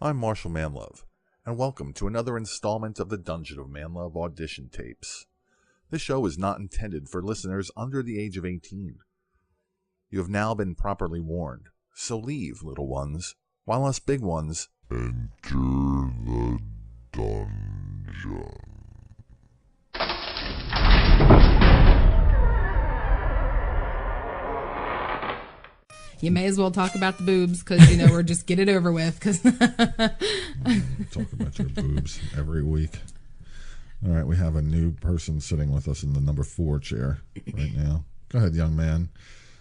I'm Marshall Manlove, and welcome to another installment of the Dungeon of Manlove audition tapes. This show is not intended for listeners under the age of 18. You have now been properly warned, so leave, little ones, while us big ones enter the dungeon. You may as well talk about the boobs because, or just get it over with. Cause Talk about your boobs every week. All right, we have a new person sitting with us in the number 4 chair right now. Go ahead, young man.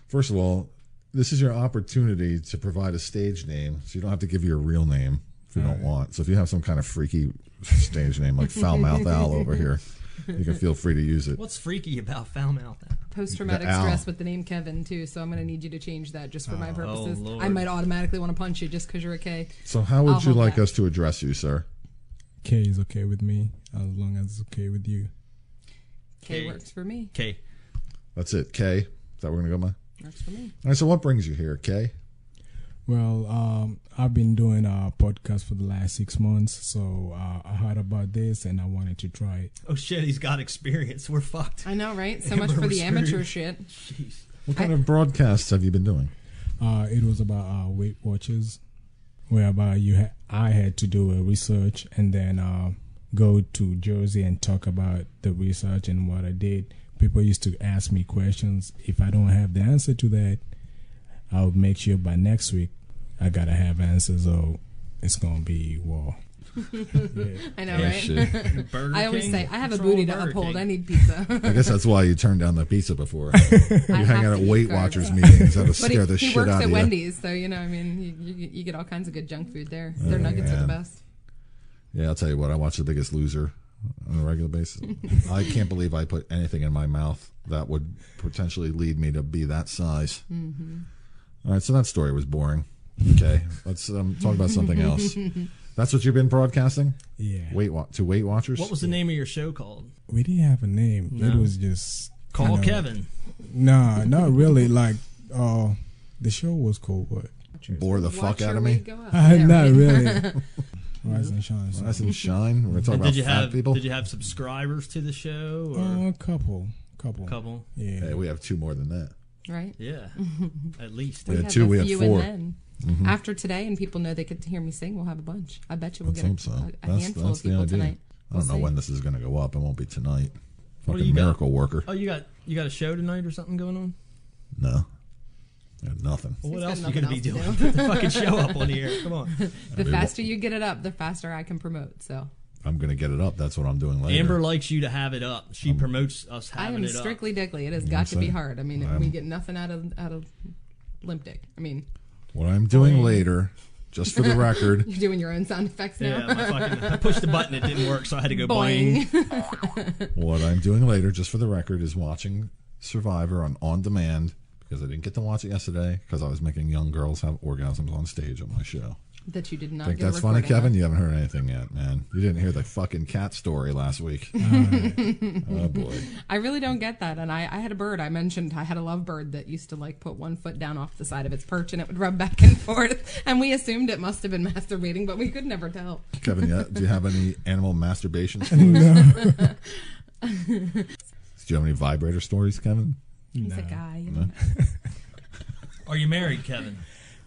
First of all, this is your opportunity to provide a stage name, so you don't have to give your real name if you don't want. So if you have some kind of freaky stage name like Foul Mouth Al over here, you can feel free to use it. What's freaky about Foul Mouth Al? Post-traumatic stress with the name Kevin, too, so I'm going to need you to change that just for my purposes. Lord. I might automatically want to punch you just because you're a K. So how would you like us to address you, sir? K is okay with me, as long as it's okay with you. K works for me. K. That's it, K? Is that what we're going to go by? Works for me. All right, so what brings you here, K? Well, I've been doing a podcast for the last 6 months, so I heard about this and I wanted to try it. Oh shit, he's got experience. We're fucked. I know, right? So much for the amateur shit. Jeez. What kind of broadcasts have you been doing? It was about Weight Watchers, whereby I had to do a research and then go to Jersey and talk about the research and what I did. People used to ask me questions. If I don't have the answer to that, I would make sure by next week I gotta have answers, or it's gonna be war. Yeah. I know, right? Shit. I always say I have a booty to uphold. I need pizza. I guess that's why you turned down the pizza before. You hang out at Weight Watchers meetings. That'll scare the shit out of you. He works at Wendy's, so you get all kinds of good junk food there. Their nuggets are the best. Yeah, I'll tell you what. I watch The Biggest Loser on a regular basis. I can't believe I put anything in my mouth that would potentially lead me to be that size. Mm-hmm. All right, so that story was boring. Okay, let's talk about something else. That's what you've been broadcasting? Yeah. To Weight Watchers? What was the name of your show called? We didn't have a name. No. It was just... Call Kevin. No, not really. Like, the show was called what? Bore the fuck out of me? Not really. Rise and Shine. Rise and Shine? We're going to talk about fat people? Did you have subscribers to the show? Or? A couple. Yeah. Hey, we have 2 more than that. Right? Yeah. At least. We had 2, we had 4. Mm-hmm. After today, and people know they could hear me sing, we'll have a bunch. I bet you we'll get a handful of people tonight. I don't know when this is going to go up. It won't be tonight. Fucking miracle worker. Oh, you got a show tonight or something going on? No. I got nothing. Well, what else are you going to be doing? Put the fucking show up on the air. Come on. The faster you get it up, the faster I can promote. So I'm going to get it up. That's what I'm doing later. Amber likes you to have it up. She promotes us having it up. I am strictly dickly. It has got to be hard. I mean, we get nothing out of limp dick. I mean, what I'm doing later, just for the record. You're doing your own sound effects now? Yeah, I pushed the button. It didn't work, so I had to go boing. What I'm doing later, just for the record, is watching Survivor on demand, because I didn't get to watch it yesterday because I was making young girls have orgasms on stage on my show. That you did not think that's funny, Kevin? You haven't heard anything yet, man. You didn't hear the fucking cat story last week. Oh, boy. I really don't get that. And I had a bird. I mentioned I had a lovebird that used to, put one foot down off the side of its perch, and it would rub back and forth. And we assumed it must have been masturbating, but we could never tell. Kevin, do you have any animal masturbation stories? No. Do you have any vibrator stories, Kevin? He's a guy. No. Are you married, Kevin?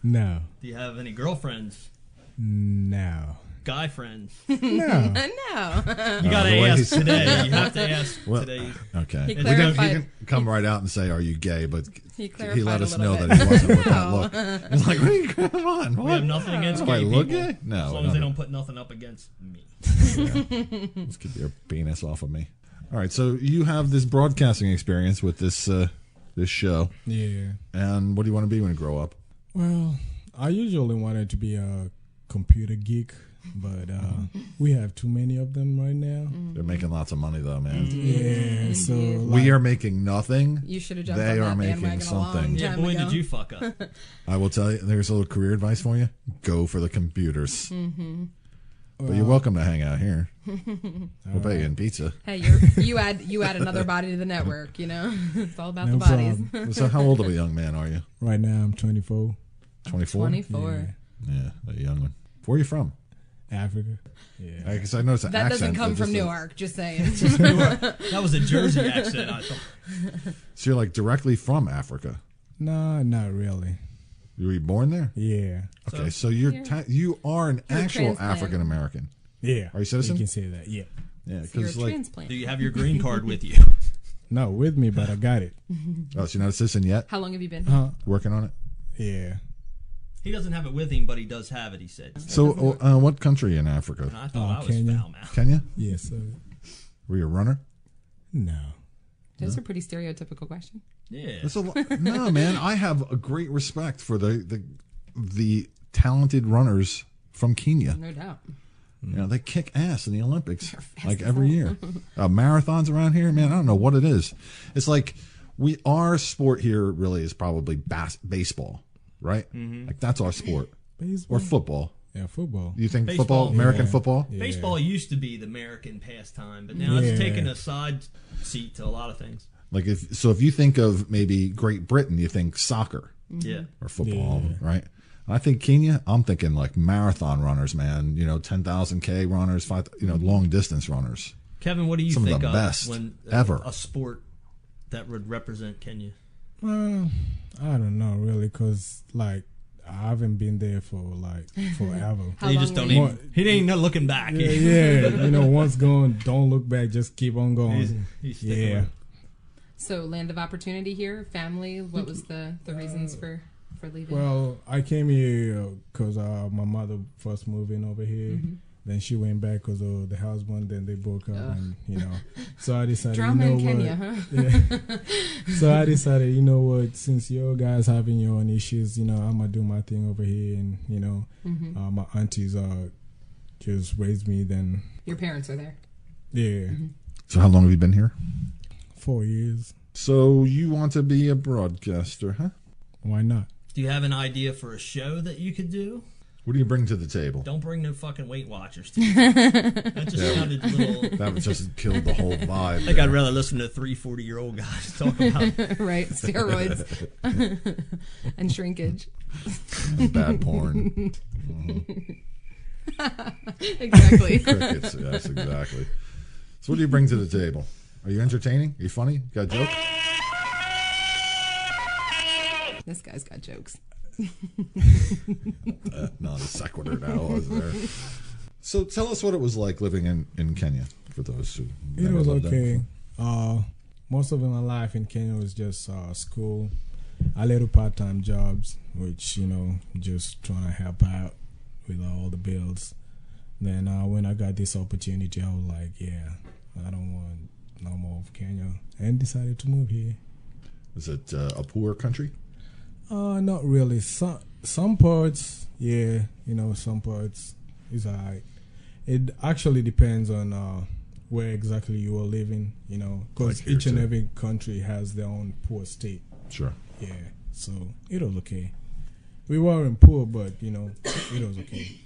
No. Do you have any girlfriends? No. Guy friends? No. No. You got to ask today. You have to ask today. Okay. He can come right out and say, "Are you gay?" But he let us know bit. that he wasn't with that look. He's like, "Come on, what? We have nothing against Do I gay look people. gay? No. As long as they don't put nothing up against me. Yeah. Let's get your penis off of me. All right. So you have this broadcasting experience with this show. Yeah. And what do you want to be when you grow up? Well, I usually wanted to be a computer geek, but we have too many of them right now. They're making lots of money, though, man. Yeah, so we are making nothing. You should have jumped They on are that making something. Yeah, boy, did you fuck up. I will tell you, there's a little career advice for you. Go for the computers. Mm-hmm. But you're welcome to hang out here. We'll pay you in pizza. Hey, you add another body to the network, It's all about the bodies. So how old of a young man are you? Right now I'm 24. 24? 24. Yeah, a young one. Where are you from? Africa. Yeah. Because I noticed the That accent. doesn't come but from just Newark, just saying. That was a Jersey accent, I thought. So you're like directly from Africa. No, not really. Were you born there? Yeah. Okay, so you are an actual transplant. African American. Yeah. Are you citizen? You can say that. Yeah. Yeah, You're a because like, transplant. Do you have your green card with you? No, with me, but I got it. oh, so you're not a citizen yet? How long have you been here? Working on it. Yeah. He doesn't have it with him, but he does have it, he said. So, what country in Africa? And I thought I was Kenya. foul mouth. Kenya? Yes, sir. Were you a runner? No. Those are pretty stereotypical questions. Yeah. No, man. I have a great respect for the talented runners from Kenya. No doubt. You know, they kick ass in the Olympics like every year. Marathons around here, man, I don't know what it is. It's like our sport here really is probably baseball, right? Like that's our sport. Baseball. Or football. Yeah, football. You think Baseball. football, American Yeah. football? Yeah. Baseball used to be the American pastime, but now it's Yeah. taken a side seat to a lot of things. Like if you think of maybe Great Britain, you think soccer Yeah. or football, Yeah. right? I think Kenya, I'm thinking like marathon runners, man. 10,000 K runners, long distance runners. Kevin, what do you Some of think the of best when ever. a sport that would represent Kenya? I don't know really, cause like I haven't been there for like forever. How You long just don't were you- even. He ain't no looking back. Yeah. Once gone, don't look back. Just keep on going. He's sticking Yeah. with it. So, land of opportunity here, family. What was the reasons for leaving? Well, I came here because my mother first moved in over here. Then she went back because of the husband. Then they broke up, and so I decided. Drama in what? Kenya, huh? Yeah. So I decided, what? Since you guys having your own issues, I'm gonna do my thing over here, and my aunties just raised me. Then Your parents are there. yeah, So how long have you been here? 4 years. So you want to be a broadcaster, huh? Why not? Do you have an idea for a show that you could do? What do you bring to the table? Don't bring no fucking Weight Watchers. That just sounded a little. That would just killed the whole vibe. I think I'd rather listen to 3 40-year-old guys talk about Right, steroids and shrinkage. bad porn. Exactly. Crickets, yes, exactly. So what do you bring to the table? Are you entertaining? Are you funny? Got a joke? This guy's got jokes. Not a sequitur now, was there? So tell us what it was like living in Kenya, for those who It never was lived there okay. Most of my life in Kenya was just school, a little part-time jobs, which just trying to help out with all the bills. Then when I got this opportunity, I was like, yeah, I don't want no more of Kenya, and decided to move here. Is it a poor country? Not really. Some parts, yeah, some parts is alright. It actually depends on where exactly you are living, because Like here each and too. every country has their own poor state. Sure. Yeah, so it was okay. We weren't poor, but it was okay.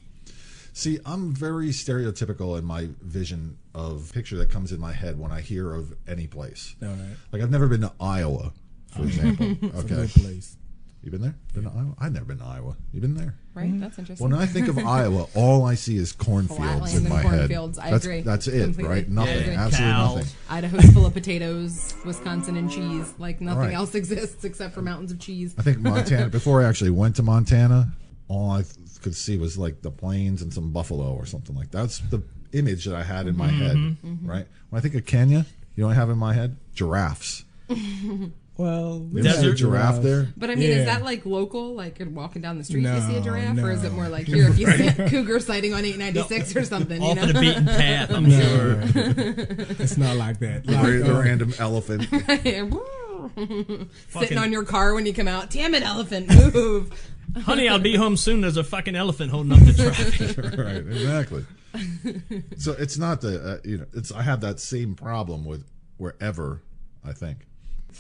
See, I'm very stereotypical in my vision of picture that comes in my head when I hear of any place. All right, Like I've never been to Iowa, for example. it's a Okay. good place. You been there? Been to Iowa? I've never been to Iowa. You been there? Right? That's interesting. When I think of Iowa, all I see is cornfields Flatlands in and my cornfields. head. I That's, agree. That's it, Completely. right? Nothing. agree. Absolutely Cows. nothing. Idaho's full of potatoes, Wisconsin and cheese. Like nothing Right. else exists except for mountains of cheese. I think Montana, before I actually went to Montana, all I could see was like the plains and some buffalo or something like that. That's the image that I had in my head, right? When I think of Kenya, you know what I have in my head? Giraffes. Well, You ever see a giraffe there? But I mean, Yeah. is that like local? Like you're walking down the street, you see a No, giraffe, or is it no. more like here if you see a cougar sighting on 896 or something? off You of the know, beaten path, I'm No, sure. it's not like that. The Like, random elephant. sitting on your car when you come out. Damn it, elephant, move! Honey, I'll be home soon. There's a fucking elephant holding up the traffic. Right, exactly. So it's not the it's I have that same problem with wherever I think,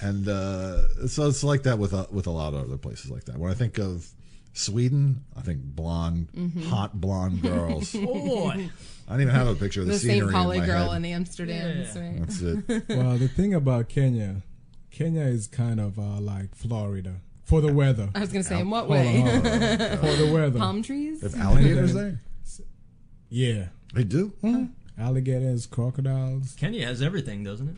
and so it's like that with a lot of other places like that. When I think of Sweden, I think blonde, hot blonde girls. Boy. I don't even have a picture of the, The scenery St. Pauli in my girl head. in Amsterdam. Yeah. Right? That's it. well, the thing about Kenya is kind of like Florida for the weather. I was gonna say, in what Hold on, way? hold on. For the weather. Palm trees? If alligators there, Yeah. They do? Alligators, crocodiles, Kenya has everything, doesn't it?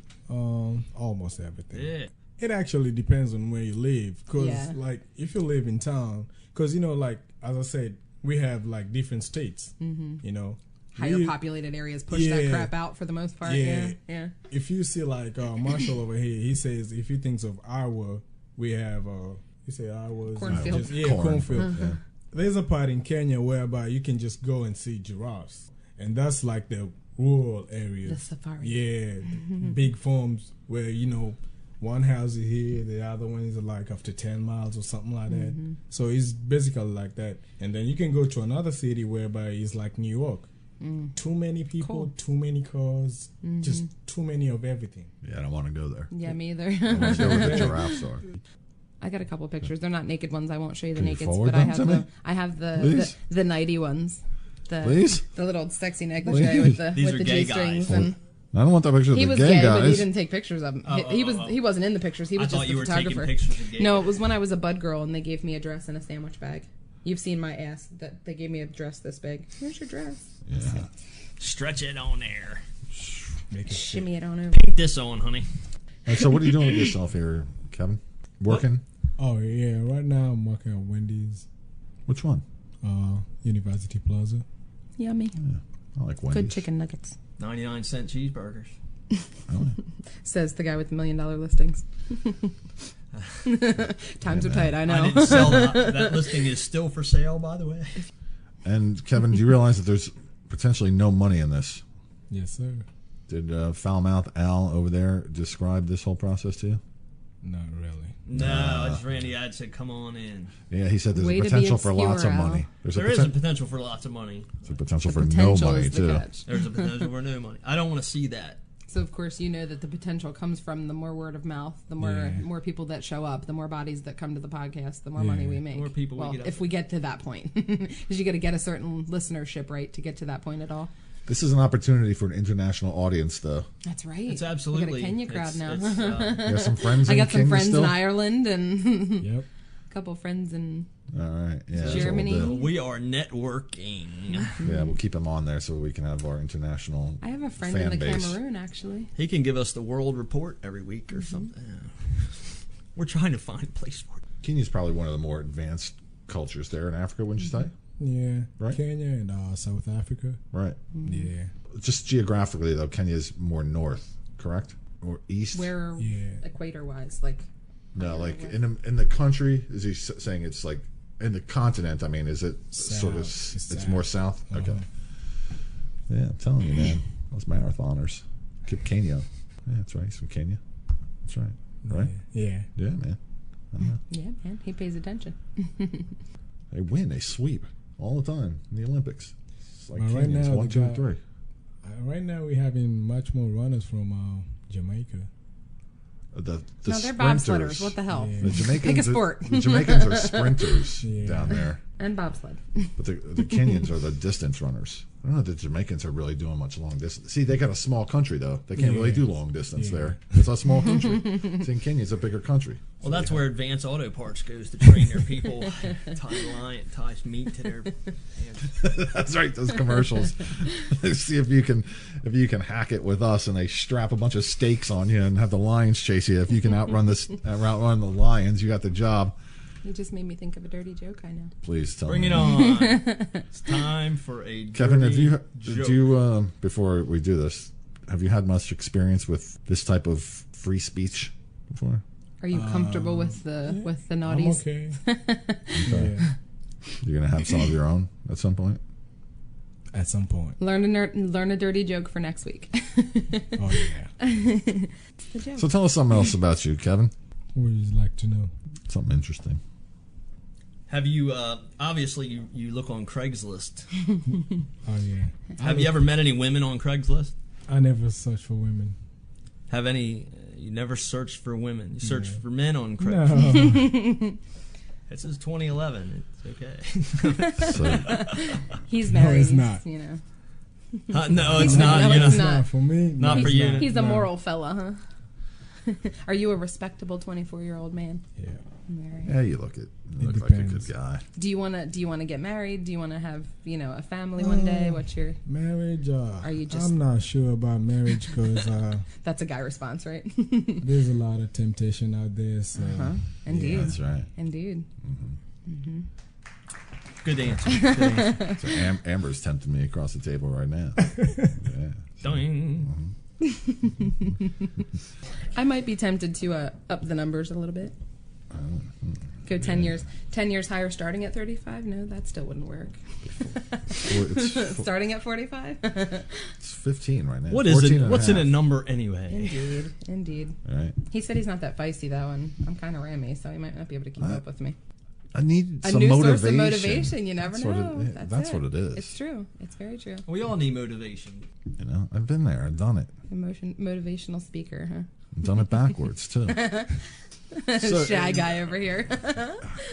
almost everything. Yeah. It actually depends on where you live. Because, Yeah. like, if you live in town, because, you know, like, as I said, we have, like, different states, you know. Higher We- populated areas push that crap out for the most part. Yeah. Yeah. If you see, like, Marshall over here, he says if he thinks of Iowa, we have, you say Iowa? Cornfield. Cornfield. Yeah. There's a part in Kenya whereby you can just go and see giraffes. And that's like the rural areas. The safari. Yeah, big farms where, you know, one house is here, the other one is like after 10 miles or something like that. So it's basically like that. And then you can go to another city whereby it's like New York. Too many people, Cool. too many cars, just too many of everything. Yeah, I don't want to go there. Yeah, me either. I want to go where the giraffes are. I got a couple pictures. They're not naked ones. I won't show you the Can you nakeds, forward but I them have to me? I have Please? the nighty ones. Please? The little sexy necklace Please? guy with the These are G gay strings. guys. And I don't want that picture of he the was gay gay, but he guys. didn't take pictures of them. Oh. He wasn't in the pictures. He was I just thought the you were photographer. taking pictures of gay No, guys. it was when I was a bud girl and they gave me a dress and a sandwich bag. You've seen my ass. That they gave me a dress this big. Here's your dress. Yeah. Stretch it on there. Make it Shimmy it on over. Paint this on, honey. And so what are you doing with yourself here, Kevin? Working? Oh, yeah. Right now I'm working at Wendy's, Which one? University Plaza. Yummy. I like Wendy's. Good chicken nuggets. 99-cent cheeseburgers. Really? Says the guy with the $1 million listings. Times are tight, I know. I didn't sell that. That listing is still for sale, by the way. And Kevin, do you realize that there's potentially no money in this? Yes, sir. Did Foulmouth Al over there describe this whole process to you? Not really. No, I just ran the ad, said, come on in. Yeah, he said there's Way a to be potential for lots of obscure, Al. money. There is a potential for lots of money. There's a potential for Potential no money is the too. catch. There's a potential for no money. I don't want to see that. So of course you know that the potential comes from the more word of mouth, the more people that show up, the more bodies that come to the podcast, the more money we make. The more people we well, get up if there. we get to that point, because you got to get a certain listenership right to get to that point at all. This is an opportunity for an international audience, though. That's right. It's absolutely. We got a Kenya crowd now. You got some friends I in got some Kenya friends still? in Ireland and Yep. a couple friends in All right. Yeah, that's what Germany. we'll do. we are networking. Yeah, we'll keep him on there so we can have our international I have a friend fan in the base. Cameroon actually. He can give us the world report every week or something. We're trying to find a place for it. Kenya's probably one of the more advanced cultures there in Africa, wouldn't you say? Yeah. Right. Kenya and South Africa. Right. Yeah. Just geographically, though, Kenya's more north, correct? Or east? Where Yeah. equator wise, like No, like in the country, is he saying it's like in the continent? I mean, is it sort of, South. It's it's south. more south? Okay. Uh-huh. Yeah, I'm telling you, man. Those marathoners. Kip Kenya. Yeah, that's right. He's from Kenya. That's right. Right? Yeah. Yeah, man. I know. yeah, man, he pays attention. They win. They sweep all the time in the Olympics. It's like Well, right Kenyans, now, 1, the 2, guy- 3. Right now we're having much more runners from Jamaica. The No, they're sprinters. bobsledders. What the hell? Yeah. The Jamaicans, Pick a sport. The Jamaicans are sprinters Yeah. down there, And bobsled. but the Kenyans are the distance runners. I don't know if the Jamaicans are really doing much long distance. See, they got a small country though; they can't really Yeah. do long distance Yeah. there. It's a small country. See, in Kenya's a bigger country. Well, that's where Advanced Auto Parts goes to train their people, ties meat to their. That's right. Those commercials. See if you can hack it with us, and they strap a bunch of stakes on you and have the lions chase you. If you can outrun the lions, you got the job. You just made me think of a dirty joke I know. Please tell Bring me. it on! It's time for a Kevin, have you joke. before we do this, have you had much experience with this type of free speech before? Are you comfortable with the I'm naughties? okay. Okay. Yeah. You're gonna have some of your own at some point. At some point. Learn a dirty joke for next week. Oh yeah. It's the joke. So tell us something else about you, Kevin. What would you like to know? Something interesting. Have you? Obviously, you look on Craigslist. Oh yeah. Have you ever met any women on Craigslist? I never search for women. Have any? You never searched for women. You searched for men on Craigslist. No. This is 2011. It's okay. So He's No, married. it's not. You know. No, it's not. No, You know, it's It's not for me. Not No, for it's you. He's a No. moral fella, huh? Are you a respectable 24-year-old man? Yeah. Married. Yeah, you look like a depends. good guy. Do you want to get married? Do you want to have, a family one day? What's your marriage? Are you just? I'm not sure about marriage because That's a guy response, right? there's a lot of temptation out there. So Indeed. Yeah, that's right. Indeed. Good answer. Good answer. So Amber's tempting me across the table right now. Yeah. Ding. I might be tempted to up the numbers a little bit. Go 10 years. 10 years higher, starting at 35. No, that still wouldn't work. Starting at 45. It's 15 right now. What is 14 it? and a What's in a half. number anyway? Indeed. All right. He said he's not that feisty though, and I'm kind of rammy, so he might not be able to keep up with me. I need A some new motivation. source of motivation. You never That's know. What that's what it is. It's true. It's very true. We all need motivation. You know, I've been there. I've done it. Motivational speaker, huh? I've done it backwards too. So- Shy guy over here.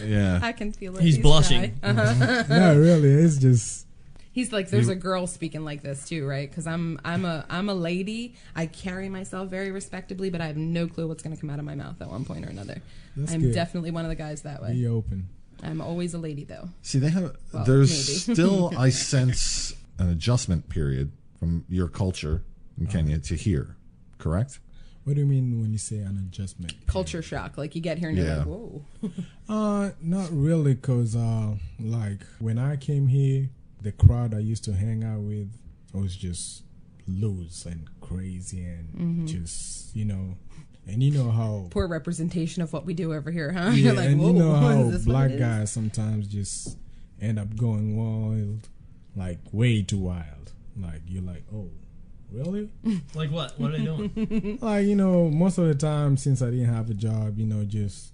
Yeah. I can feel it. He's blushing. shy. not really. It's just He's like, there's a girl speaking like this too, right? Because I'm a lady. I carry myself very respectably, but I have no clue what's going to come out of my mouth at one point or another. That's I'm good. definitely one of the guys that way. be open. I'm always a lady though. See, they have. Well, there's maybe. still, I sense, an adjustment period from your culture in Kenya to here. Correct? What do you mean when you say an adjustment? Culture shock. Like you get here and you're Yeah. like, whoa. Not really, cause like when I came here, the crowd I used to hang out with was just loose and crazy and just and you know how Poor representation of what we do over here, huh? yeah, You're like, and whoa, you know is how this what black it is? guys sometimes just end up going wild, like way too wild. Like you're like, oh, really? Like what? What are they doing? Like most of the time since I didn't have a job, just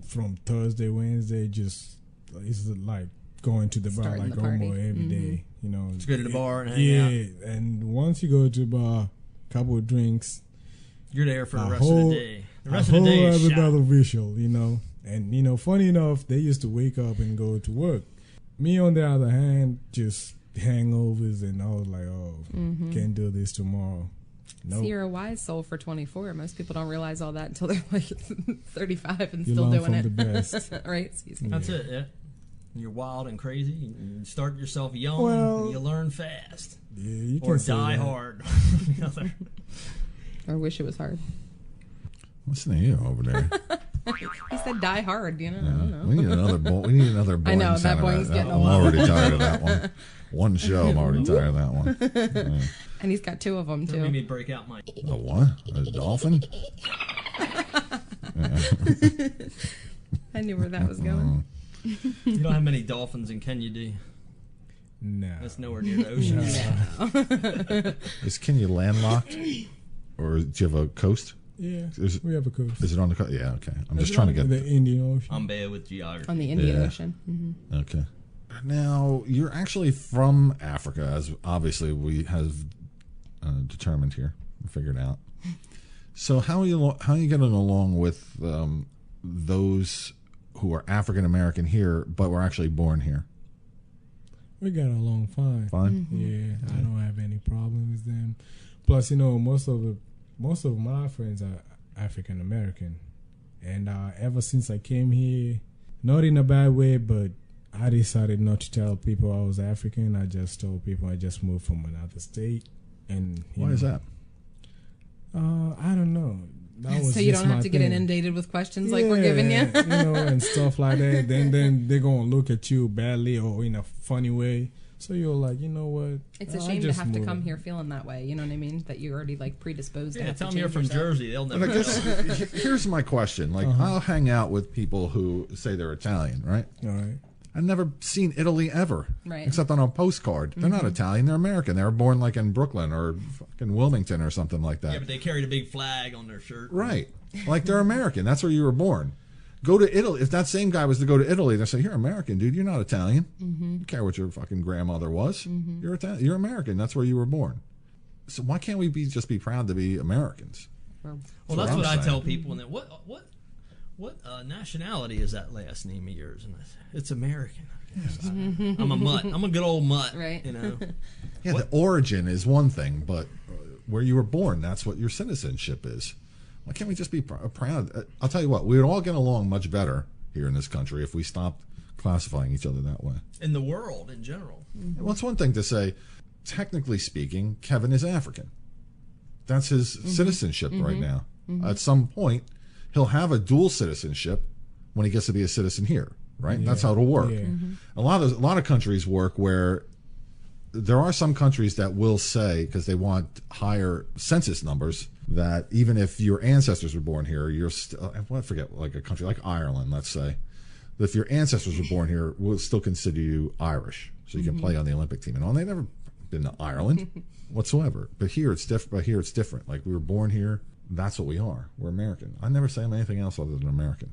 from Thursday, Wednesday, just it's like going to the bar Starting like the party. almost every day. Just go to the bar and hang out. Yeah, and once you go to the bar, couple of drinks, You're there for the a rest whole, of the day. The a rest of the whole day is shot. other visual, And funny enough, they used to wake up and go to work. Me, on the other hand, just hangovers, and I was like, oh, can't do this tomorrow. So Nope. you're a wise soul for 24. Most people don't realize all that until they're like 35 and You still learn doing from it. the best. Right? Excuse me. That's it, yeah. You're wild and crazy. You start yourself young, Well- and you learn fast. Yeah, you can Or say die that. hard. Or wish it was hard. Listen to you over there. He said die hard, I don't know. We need another We need another Boeing I know, that sound of Boeing's getting I'm old. already tired of that one. One show, I'm already tired of that one. And he's got two of them, Don't make too. me break out my... A what? A dolphin? I knew where that was going. You don't have many dolphins in Kenya, do you? No. That's nowhere near the ocean. Is Kenya landlocked? Or do you have a coast? Yeah, Is- we have a coast. Is it on the coast? Yeah, okay. I'm just trying to get... the Indian Ocean. I'm bad with geography. On the Indian Yeah. Ocean. Mm-hmm. Okay. Now, you're actually from Africa, as obviously we have determined here, figured out. So how are you getting along with those who are African American here, but were actually born here? We got along fine. Fine. Yeah, I don't have any problem with them. Plus, most of my friends are African American, and ever since I came here, not in a bad way, but I decided not to tell people I was African. I just told people I just moved from another state, and Why is that? I don't know. That was So you just don't have my to get thing. inundated with questions like we're giving you. And stuff like that. Then they're gonna look at you badly or in a funny way. So you're like, you know what? It's a I'll shame to just have to move. come here feeling that way. You know what I mean? That you're already like predisposed to Yeah, have tell to them you're change from yourself. Jersey. They'll But never I guess know. here's my question. Like, I'll hang out with people who say they're Italian, right? All right. I've never seen Italy ever, Right. except on a postcard. They're not Italian; they're American. They were born like in Brooklyn or fucking Wilmington or something like that. Yeah, but they carried a big flag on their shirt. Right, like they're American. That's where you were born. Go to Italy. If that same guy was to go to Italy, they say, "You're American, dude. You're not Italian. You don't care what your fucking grandmother was. You're Italian. You're American. That's where you were born." So why can't we just be proud to be Americans? Well, what that's I'm what I saying. tell people. And then what nationality is that last name of yours? And I say, it's American. I'm a mutt. I'm a good old mutt. Right. You know. Yeah, the origin is one thing, but where you were born, that's what your citizenship is. Why can't we just be proud? I'll tell you what, we would all get along much better here in this country if we stopped classifying each other that way. In the world in general. Well, it's one thing to say, technically speaking, Kevin is African. That's his citizenship right now. At some point, he'll have a dual citizenship when he gets to be a citizen here, right? Yeah. That's how it'll work. Yeah. A lot of countries work where there are some countries that will say, because they want higher census numbers, that even if your ancestors were born here, you're still, I forget, like a country like Ireland, let's say, that if your ancestors were born here, we'll still consider you Irish, so you can play on the Olympic team and all. They've never been to Ireland whatsoever, but here it's different. Like, we were born here, that's what we are. We're American. I never say I'm anything else other than American.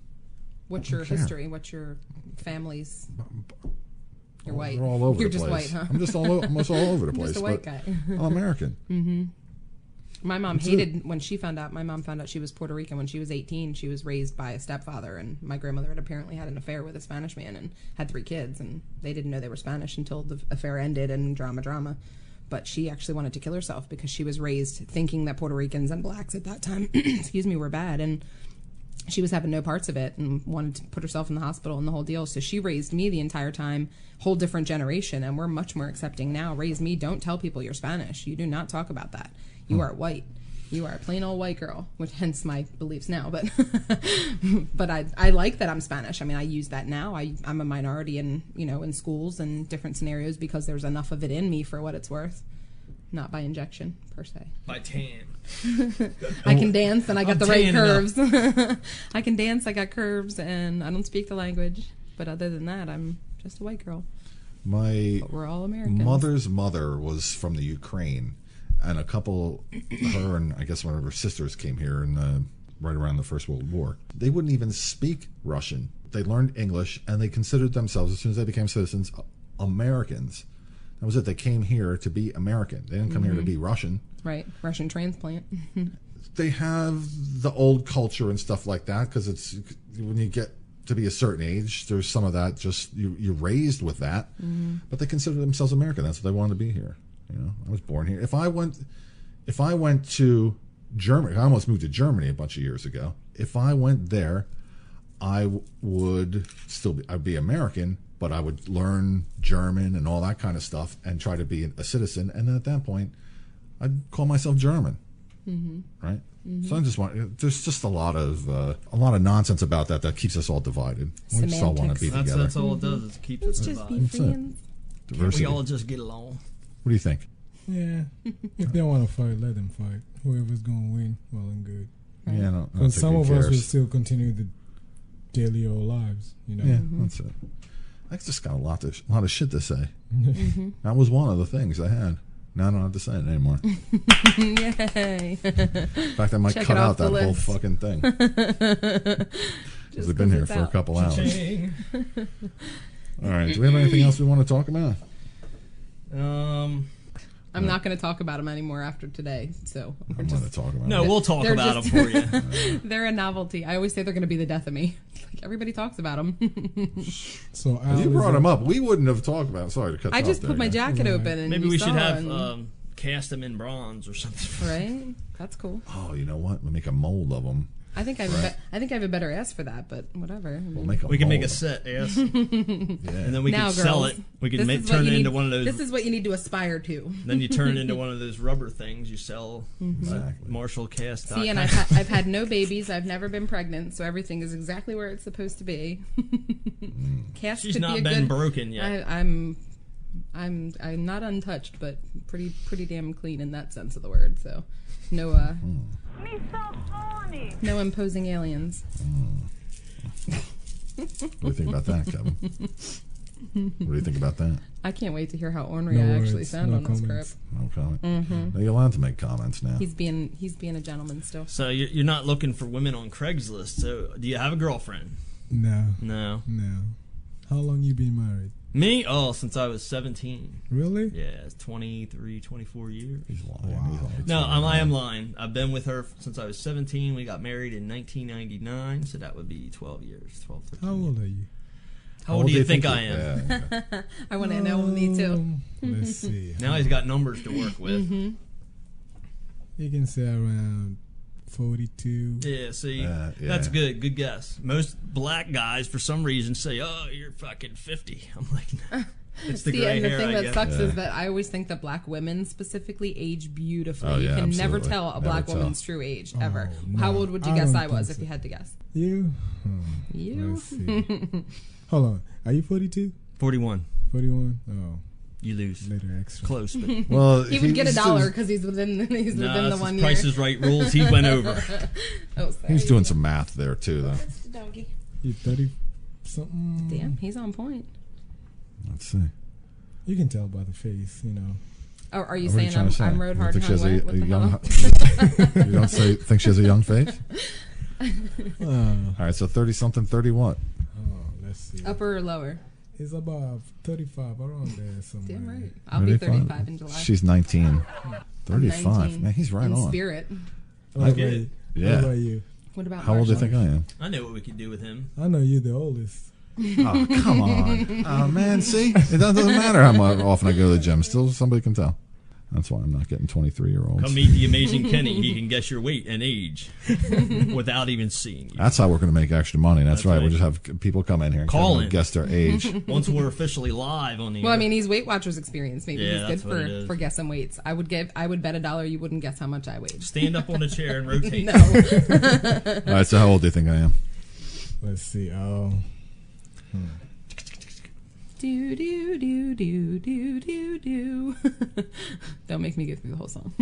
What's your history? What's your family's? You're white. We're all over You're the just place. white, huh? I'm just all over the place. Just a white but guy. I'm American. My mom hated when she found out. My mom found out she was Puerto Rican when she was 18. She was raised by a stepfather, and my grandmother had apparently had an affair with a Spanish man and had 3 kids, and they didn't know they were Spanish until the affair ended and drama. But she actually wanted to kill herself because she was raised thinking that Puerto Ricans and blacks at that time, were bad, and she was having no parts of it and wanted to put herself in the hospital and the whole deal. So she raised me the entire time, whole different generation, and we're much more accepting now. Raise me, don't tell people you're Spanish. You do not talk about that. You are white. You are a plain old white girl, which hence my beliefs now. But but I like that I'm Spanish. I mean, I use that now. I'm a minority in schools and different scenarios because there's enough of it in me for what it's worth. Not by injection, per se. By tan. I can dance, and I got I'm the right tan curves. I can dance, I got curves, and I don't speak the language. But other than that, I'm just a white girl. My But we're all Americans. mother's mother was from the Ukraine, and a couple, her and I guess one of her sisters came here right around the First World War. They wouldn't even speak Russian. They learned English, and they considered themselves, as soon as they became citizens, Americans. That was it. They came here to be American. They didn't come here to be Russian. Right, Russian transplant. They have the old culture and stuff like that, because it's when you get to be a certain age, there's some of that. Just you're raised with that, but they consider themselves American. That's what they wanted to be here. I was born here. If I went to Germany, I almost moved to Germany a bunch of years ago. If I went there, I would I'd be American, but I would learn German and all that kind of stuff and try to be a citizen. And then at that point, I'd call myself German, right? So I just there's just a lot of nonsense about that keeps us all divided. We just all want to be together. That's all it does. Is keep us Just be divided. friends. Diversity. We all just get along. What do you think? Yeah. If they want to fight, let them fight. Whoever's going to win, well and good. Yeah, I don't Because think some who of us will cares. still continue the daily old lives, Yeah, that's it. I just got a lot of shit to say. That was one of the things I had. Now I don't have to say it anymore. Yay. In fact, I might Check cut it out off the that whole list. fucking thing. Because we've been here for a couple hours. Cha-ching. All right. Do we have anything else we want to talk about? I'm not going to talk about them anymore after today. So I'm going to talk about No, it. we'll talk They're about them just- for you. they're a novelty. I always say they're going to be the death of me. Like, everybody talks about them. So If you brought them up. We wouldn't have talked about it. Sorry to cut I you just off put my there, jacket open and Maybe you we saw should have and- cast them in bronze or something. right? That's cool. Oh, you know what? We'll make a mold of them. I think I have a better ass for that, but whatever. I mean, We'll make a We can make a mold. set, yes. Yeah. And then we now, can sell girls, it. We this can is what turn you it into need- one of those. This is what you need to aspire to. Then you turn it into one of those rubber things you sell. Exactly. Marshall Cast. See, and I've had no babies. I've never been pregnant, so everything is exactly where it's supposed to be. Cast She's could not be a been good. broken yet. I'm not untouched, but pretty damn clean in that sense of the word. So, no no imposing aliens. What do you think about that, Kevin? What do you think about that? I can't wait to hear how ornery No I actually words, sound no on this comments. script. No comment. Now, you're allowed to make comments now. He's being a gentleman still. So you're not looking for women on Craigslist. So do you have a girlfriend? No. No. How long you been married? Me? Oh, since I was 17. Really? Yeah, it's 23, 24 years. He's lying. He's only No, 29. I am lying. I've been with her since I was 17. We got married in 1999, so that would be 12 years. 12, 13 How years. old are you? How old do you think I am? Yeah, okay. I want to know me too. Let's see. Now he's got numbers to work with. You can say around 42. Yeah, see, Yeah. that's good. Good guess. Most black guys, for some reason, say, "Oh, you're fucking 50." I'm like, nah, it's the See, gray and the hair. thing I that guess. sucks is that I always think that black women specifically age beautifully. Oh, You yeah, can never absolutely. tell a Never black tell. woman's true age, ever. no, How old would you I guess don't I was think if so. you had to guess? You? You? Let's see. Hold on. Are you 42? 41. 41? Oh, You lose. later extra. Close, but Well, He would get a he's dollar doing- because he's within no, the that's 1 his year. Price is Right rules. He went over. Oh, sorry. He's doing some math there too, though. It's the doggy. You 30 something? Damn, he's on point. Let's see. You can tell by the face, you know. Oh, are you What are you saying trying to say? I'm road You hard think she has hung a, wet? What a the young? hell? You don't think she has a young face? Oh, All right, so 30 something, 30 what? let's see. Upper or lower? It's about 35, around there somewhere. Damn right. I'll be 35 in July. She's 19. 35. 19 Man, he's right in on. spirit. What get about it. you? Yeah. What about you? What about How old do you Marshall? think I am? I know what we could do with him. I know you're the oldest. Oh, come on. Oh, man, see? It doesn't matter how often I go to the gym. Still, somebody can tell. That's why I'm not getting 23-year-olds. Come meet the amazing Kenny. He can guess your weight and age without even seeing you. That's how we're going to make extra money. That's right. right. We'll just have people come in here and Call Kevin will in. guess their age. Once we're officially live on the Well, air. I mean, he's Weight Watchers experience. Maybe Yeah, he's that's what it good is. for guessing weights. I would bet $1 you wouldn't guess how much I weighed. stand up on a chair and rotate. No. All right, so how old do you think I am? Let's see. Do do do do do do do. Don't make me go through the whole song.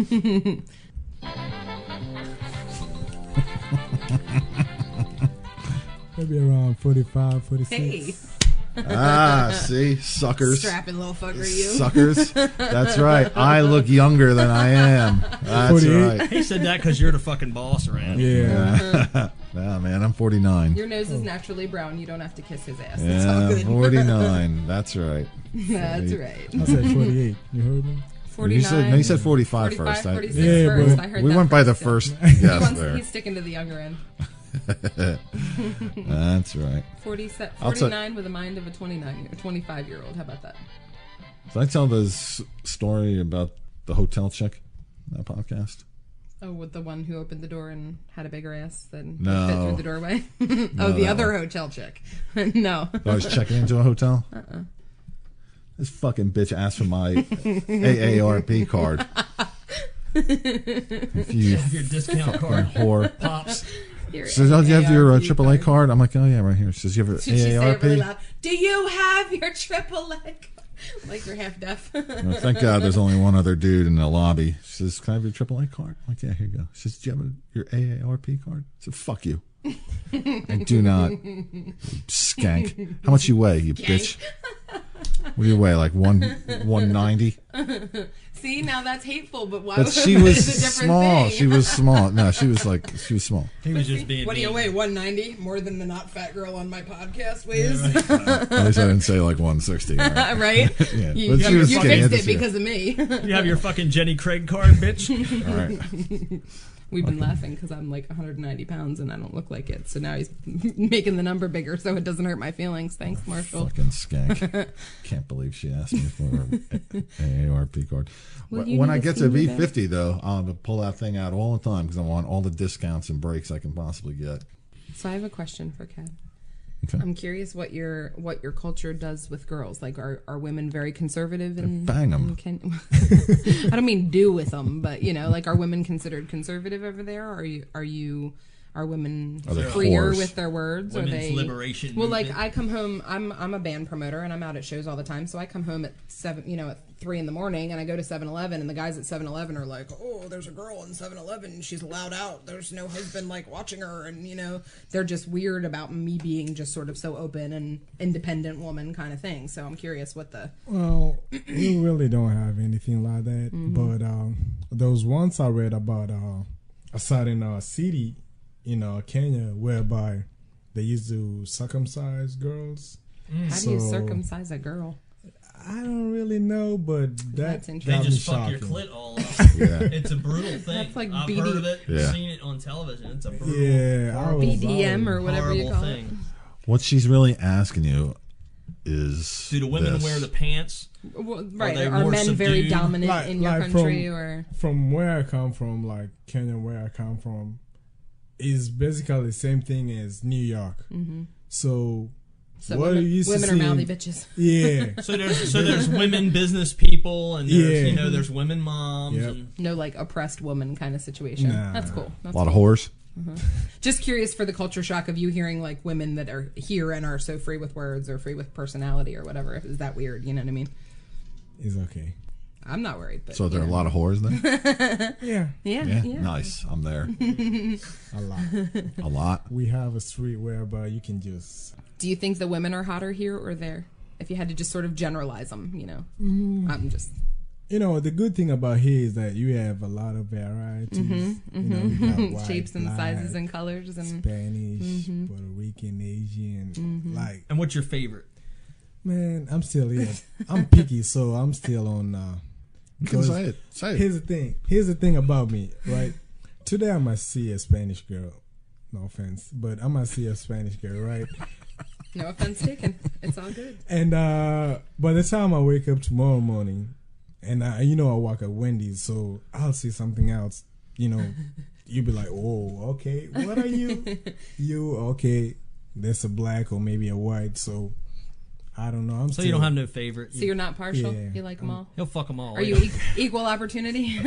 Maybe around 45, 46. Hey, See? Suckers. strapping little fucker, you. Suckers. That's right. I look younger than I am. That's 48. right. He said that because you're the fucking boss around. Yeah. Nah, man, I'm 49. Your nose is naturally brown. You don't have to kiss his ass. It's all Yeah, good. 49. That's right. That's right. I said 48. You heard me? 49. You said 45 45, first. 46 Yeah, first. but I heard We that went by the first. first guess there. He's sticking to the younger end. That's right. 49 with the mind of a 25-year-old. How about that? Did I tell this story about the hotel chick in that podcast? Oh, with the one who opened the door and had a bigger ass than No. fit through the doorway? No, the that other one. hotel chick. No. I was checking into a hotel. This fucking bitch asked for my AARP card. If you Your discount fucking card whore. pops. Your She says, "Oh, do you have your AARP AAA card?" I'm like, "Oh yeah, right here." She says, "You have your Should she say it AARP?" really loud? Do you have your AAA card? Like you're half deaf. Well, thank God there's only one other dude in the lobby. She says, "Can I have your AAA card?" I'm like, "Yeah, here you go." She says, "Do you have your AARP card?" I said, "Fuck you." I do not. You skank. How much you weigh, you bitch? What do you weigh? Like 190? See, now that's hateful, but why But would she it's was a different small. thing? She was small. No, she was small. He was just being What do you mean. weigh? 190? More than the not fat girl on my podcast weighs? At least I didn't say like 160. Right? Right? Yeah. You, But she was you skinny. I fixed had to it see her. because of me. You have your fucking Jenny Craig card, bitch. All right. We've been laughing because I'm like 190 pounds and I don't look like it. So now he's making the number bigger so it doesn't hurt my feelings. Thanks, Marshall. Fucking skank. Can't believe she asked me for an AARP card. Well, you When need I a get to skinny V50, though, I'll pull that thing out all the time because I want all the discounts and breaks I can possibly get. So I have a question for Kev. Okay. I'm curious what your culture does with girls. Like, are women very conservative and bang 'em. I don't mean do with them, but like, are women considered conservative over there? Are women Are they freer whores? with their words? Women's are they liberation Well, like movement. I come home. I'm a band promoter and I'm out at shows all the time. So I come home at 3 in the morning and I go to 7-Eleven and the guys at 7-Eleven are like, "Oh, there's a girl in 7-Eleven and she's allowed out. There's no husband like watching her," and they're just weird about me being just sort of so open and independent woman kind of thing. So I'm curious what the Well, we really don't have anything like that. But there was once I read about a certain city in Kenya whereby they used to circumcise girls. how do you circumcise a girl? I don't really know, but That's that interesting. They got me just fuck your shocking. clit all up. Yeah. It's a brutal thing. That's like I've BD. heard of it. Yeah. Seen it on television. It's a brutal, Yeah, I was- BDM or whatever you horrible call thing. What she's really asking you is Do the women this. wear the pants? it. Well, right? they Are more men very subdued? dominant in your country, or from where I come from, like Kenya, where I come from, is basically the same thing as New York. So what women, are you used to women are mouthy seeing? bitches. Yeah. So there's women business people, and there's Yeah. there's women moms. Yep. And No, like oppressed woman kind of situation. Nah. That's cool. A That's lot of cool. whores. Just curious for the culture shock of you hearing like women that are here and are so free with words or free with personality or whatever. Is that weird? You know what I mean? It's okay. I'm not worried. But, So there are a lot of whores then? Yeah. Yeah. Nice. I'm there. A lot. A lot. We have a street whereby you can just... Do you think the women are hotter here or there? If you had to just sort of generalize them, you know, I'm just. You know, the good thing about here is that you have a lot of varieties. You know, you got white, Shapes and black, sizes and colors and Spanish, Puerto Rican, Asian. Like, and what's your favorite? man, I'm still here. I'm picky, so I'm still on... You can say it. Say it. Here's the thing about me, right? Today I might see a Spanish girl. No offense, but I might see a Spanish girl, right? no offense taken. It's all good. And by the time I wake up tomorrow morning, and I walk at Wendy's, so I'll see something else. You know, you'll be like, "Oh, okay, what are you? You okay? There's a black or maybe a white." So I don't know. So you don't have no favorite. So you're not partial? Yeah. You like them all? He'll fuck them all. Are you equal opportunity?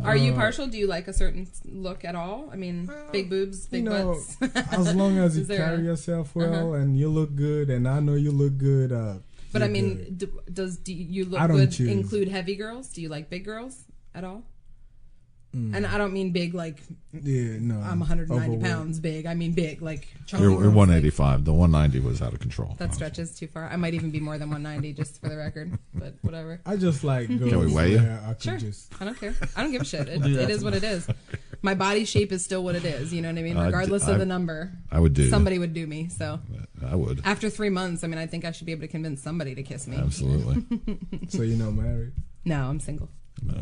Are you partial? Do you like a certain look at all? I mean, big boobs, big butts. As long as you Is there carry a- yourself well and you look good, and I know you look good. But I you're mean, good. do you look I don't good choose. include heavy girls? Do you like big girls at all? And I don't mean big like Yeah, no. I'm 190 overweight. pounds big. I mean big like chunky You're girls, 185. The 190 was out of control. Like, that stretches too far. I might even be more than 190 just for the record, but whatever. I just like girls Can we weigh you? where I could Sure. just... I don't care. I don't give a shit. It, do that it is what it is. My body shape is still what it is. You know what I mean? I d- Regardless I- of the number. I would do. Somebody would do me. So I would. after 3 months, I mean, I think I should be able to convince somebody to kiss me. Absolutely. So you're not married? No, I'm single. No.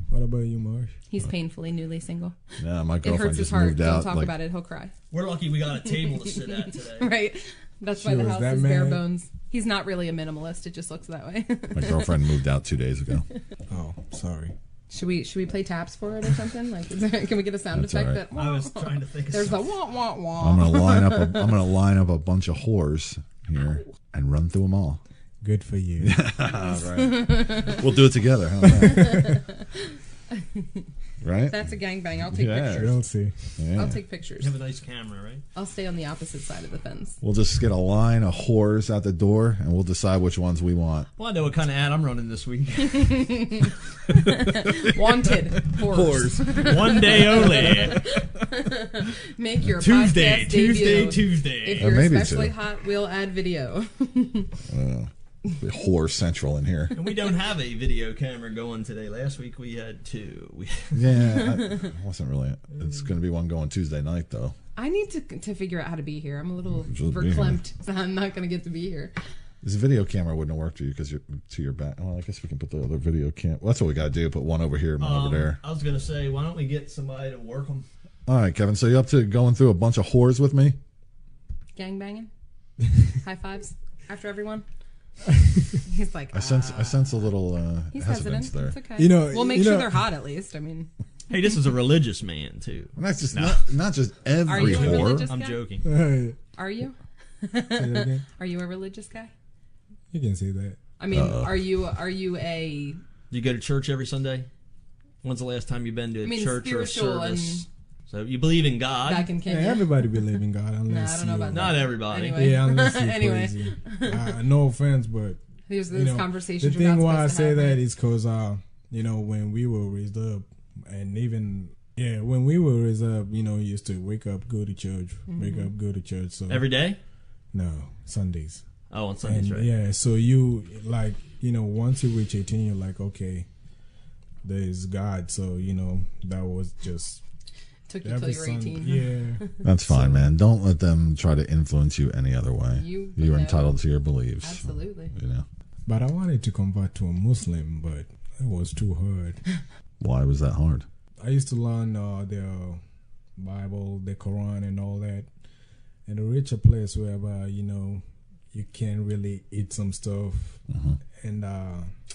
What about you, Marsh? He's painfully newly single. Yeah, my It girlfriend hurts his just heart. moved Don't out. talk Like, about it. He'll cry. We're lucky we got a table to sit at today. Right? That's why She the was house that is bare mad? bones. He's not really a minimalist. It just looks that way. my girlfriend moved out 2 days ago. Oh, sorry. Should we play taps for it or something? Like, can we get a sound That's effect all right. that? I was trying to think of There's something. the wah wah wah. I'm gonna line up a bunch of whores here and run through them all. Good for you. All right. We'll do it together. How about that? Right? That's a gangbang. I'll take Yeah. pictures. We'll see. Yeah. I'll take pictures. You have a nice camera, right? I'll stay on the opposite side of the fence. We'll just get a line of whores out the door, and we'll decide which ones we want. Well, I know what kind of ad I'm running this week. Wanted whores. One day only. Make your Tuesday, podcast Tuesday, debut. If Tuesday. you're maybe especially two. hot, we'll add video. Whore central in here. And we don't have a video camera going today. Last week we had two. Yeah, I wasn't really. It's going to be one going Tuesday night, though. I need to figure out how to be here. I'm a little Just be here. verklempt, so I'm not going to get to be here. This video camera wouldn't have worked for you because you're to your back. Well, I guess we can put the other video cam. Well, that's what we got to do. Put one over here, and one over there. I was going to say, why don't we get somebody to work them? All right, Kevin. So you up to going through a bunch of whores with me? Gang banging? High fives after everyone? He's like, I sense a little he's hesitance hesitant. there. It's okay. You know- we'll make you sure know- they're hot at least. I mean, Hey, this is a religious man, too. And that's just not just Are every you a whore. religious- I'm guy? joking. Hey, are you? say that again? Are you a religious guy? You can say that. I mean, are you a? Do you go to church every Sunday? When's the last time you've been to a I mean, church or a spiritual service? So you believe in God? Back in Yeah, Kenya? everybody believe in God No, I unless don't know about Not that. everybody. Anyway. Yeah, unless you're Anyway. crazy. No offense, but There's you this know, conversation. the thing why I say that is because when we were raised up, and even when we were raised up, we used to wake up, go to church, wake up, go to church. So Every day? no Sundays. Oh, on Sundays, And right? yeah, so you once you reach 18, you're like, okay, there is God. So that was just took you till every you were Sunday. 18. Yeah. That's fine, man. Don't let them try to influence you any other way. You're know. entitled to your beliefs. Absolutely. You know. But I wanted to convert to a Muslim, but it was too hard. Why was that hard? I used to learn the Bible, the Quran, and all that, and to reach a place whereby you can't really eat some stuff, and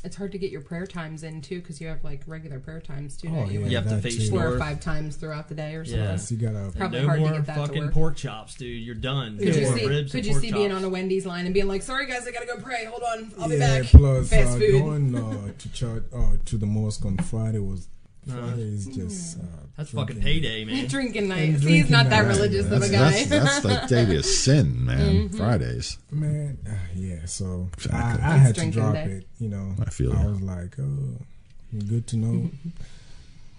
it's hard to get your prayer times in too because you have like regular prayer times too. Oh, don't you? yeah. You have to that face too. 4 or north. 5 times throughout the day or something. Yeah. so you gotta. Probably No hard to more get that to fucking work. pork chops, dude. You're done. Could you No more see? ribs Could and you pork see being chops. on a Wendy's line and being like, "Sorry guys, I gotta go pray. Hold on, I'll be Yeah, back." plus Fast food. going to church, to the mosque on Friday was. Friday is just. That's drinking. fucking payday, man. Drinking night. And See, he's not that drinking night. religious of a That's, guy. that's the day of sin, man. Fridays. Man, yeah. So Exactly. I had to drinking drop day. it. You know, I feel I you. was like, oh, good to know.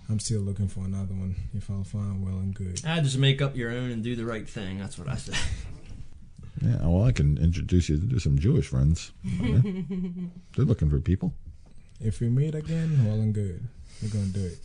I'm still looking for another one. If I'll find, well and good. I just make up your own and do the right thing. That's what I say. Yeah, well, I can introduce you to some Jewish friends. Yeah. They're looking for people. If we meet again, well and good. We're gonna do it.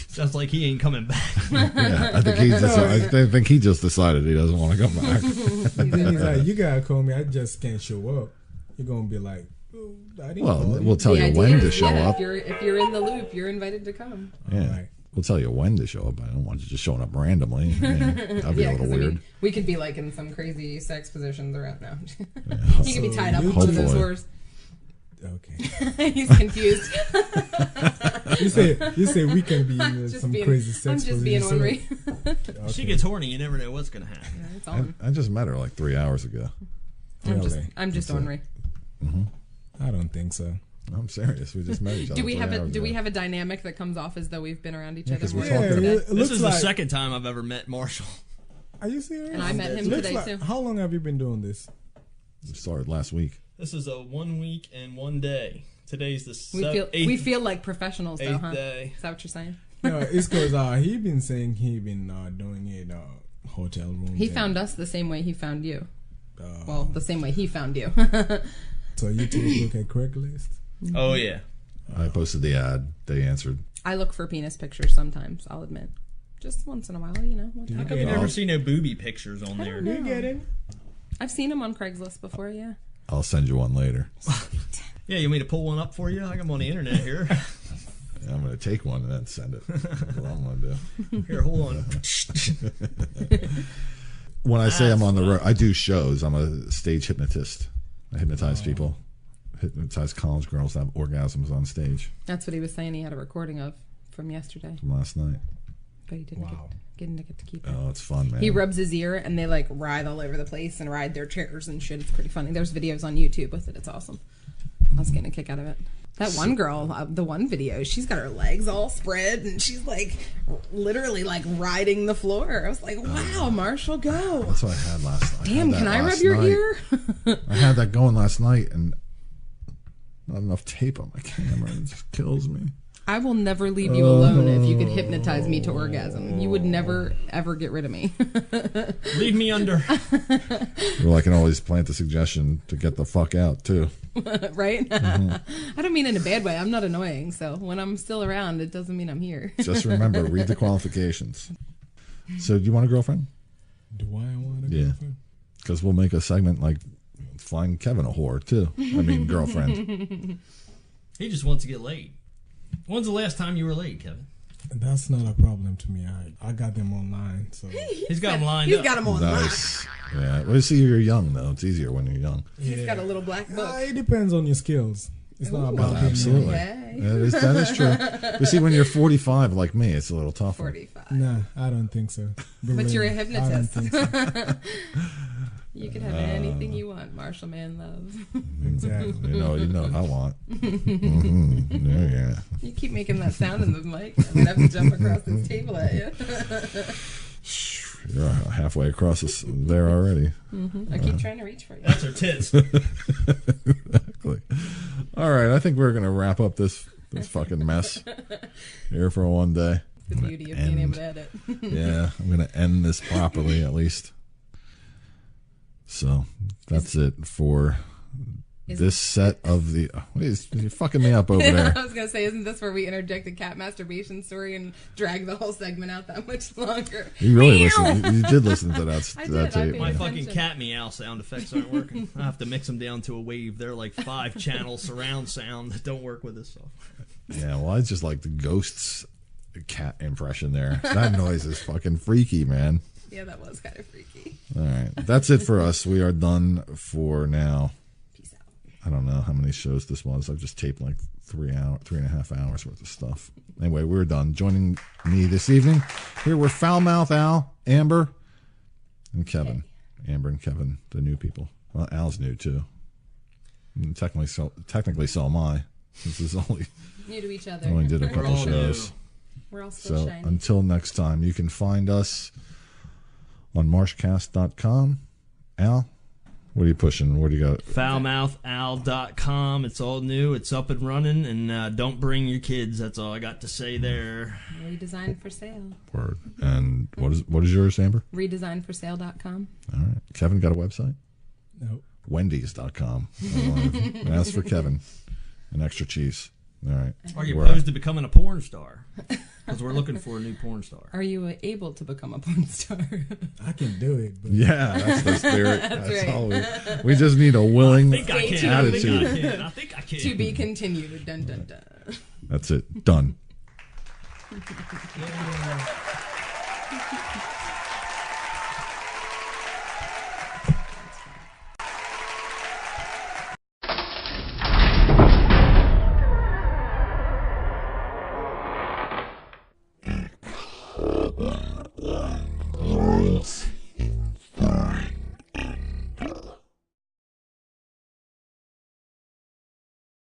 Sounds like he ain't coming back. Yeah, I think he just decided he doesn't want to come back. He's like, you gotta call me. I just can't show up. You're gonna be like, oh, I didn't Well, call you. we'll tell The you idea when is, to show yeah, up. If you're in the loop, you're invited to come. Yeah, Alright. we'll tell you when to show up. I don't want you just showing up randomly. Yeah, that'd be a little 'cause, weird. I mean, we could be like in some crazy sex positions around now. He could be tied up So to those hopefully. horse. Okay. He's confused. You say we can be in some crazy sex I'm just being position, so- ornery. If she Okay. gets horny, you never know what's gonna happen. Yeah, it's on. I just met her like 3 hours ago. Really? I'm just ornery. I don't think so. I'm serious. We just met each other. Do we 3 have hours do we ago. have a dynamic that comes off as though we've been around each Yeah, other 'cause more we're than talking today? it This looks is like. the second time I've ever met Marshall. Are you serious? And I met him Looks today like- too. How long have you been doing this? We started last week. This is a 1 week and 1 day. Today's the We feel like professionals though, eighth huh? day. Is that what you're saying? No, it's because he been saying he been doing it hotel room. He found us the same way he found you. Uh, Well, the same way he found you. So you two look at Craigslist. Oh yeah. I posted the ad. They answered. I look for penis pictures sometimes, I'll admit. Just once in a while, you know. What you How happens? come you Yeah. never see no booby pictures on there? know. You get it? I've seen him on Craigslist before, yeah. I'll send you one later. Yeah, you want me to pull one up for you? I got them on the internet here. I'm going to take one and then send it. That's what I'm going to do. Here, hold on. When I say I'm on the road, I do shows. I'm a stage hypnotist. I hypnotize people. Hypnotize college girls that have orgasms on stage That's what he was saying he had a recording of from yesterday, from last night. but he didn't Wow. get to keep it. Oh, it's fun, man. He rubs his ear and they like writhe all over the place and ride their chairs and shit. It's pretty funny. There's videos on YouTube with it. It's awesome. I was getting a kick out of it. That one girl, the one video, she's got her legs all spread and she's like literally like riding the floor. I was like, wow, Marshall, go. That's what I had last night. Damn, can I rub your ear? I had that going last night and not enough tape on my camera. It just kills me. I will never leave you alone if you could hypnotize me to orgasm. You would never, ever get rid of me. Leave me under. Well, I can always plant the suggestion to get the fuck out, too. Right? I don't mean in a bad way. I'm not annoying. So when I'm still around, it doesn't mean I'm here. Just remember, read the qualifications. So, do you want a girlfriend? Do I want a Yeah. girlfriend? Because we'll make a segment like find Kevin a whore, too. I mean, girlfriend. He just wants to get laid. When's the last time you were laid, Kevin? That's not a problem to me. I got them online, so He's got him lined He's up. got him on lock. Nice. Yeah. Well, see, you're young, though. It's easier when you're young. He's got a little black book. It depends on your skills. It's not about being Absolutely. Hey. That is true. But see, when you're 45 like me, it's a little tougher. 45. Nah, I don't think so. But you're a I don't hypnotist. think so. You can have anything you want, Marshall Manlove. Exactly. You know what I want. Yeah. You keep making that sound in the mic. I'm going to have to jump across this table at you. You're halfway across there already. I keep trying to reach for you. That's her tits. Exactly. All right, I think we're gonna wrap up this fucking mess here for one day. The beauty of being able to edit. Yeah, I'm gonna end this properly at least. So that's it for this set of the. Wait, you're fucking me up over there. I was going to say, isn't this where we interject a cat masturbation story and drag the whole segment out that much longer? You really listened. You did listen to that. I did, That I tape. paid My attention. fucking cat meow sound effects aren't working. I have to mix them down to a wave. They're like 5-channel surround sound that don't work with this software. Yeah, well, I just like the ghosts cat impression there. That noise is fucking freaky, man. Yeah, that was kind of freaky. All right. That's it for us. We are done for now. Peace out. I don't know how many shows this was. I've just taped like 3.5 hours worth of stuff. Anyway, we're done. Joining me this evening, here were Foulmouth Al, Amber, and Kevin. Hey. Amber and Kevin, the new people. Well, Al's new too. And technically, so am I. This is only new to each other. Only did a couple shows. We're all still shiny. Until next time, you can find us on marshcast.com. Al, what are you pushing? What do you got? Foulmouthowl.com. It's all new. It's up and running. And don't bring your kids. That's all I got to say there. Redesigned for sale. Word. And what is yours, Amber? Redesignedforsale.com. All right. Kevin got a website? No. Wendy's.com. Ask for Kevin. And extra cheese. All right. Are you opposed to becoming a porn star? Because we're looking for a new porn star. Are you able to become a porn star? I can do it. But yeah, that's the spirit. That's right. all we just need a willing attitude. I think I can. To be continued. Dun, dun, dun. That's it. Done. Yeah.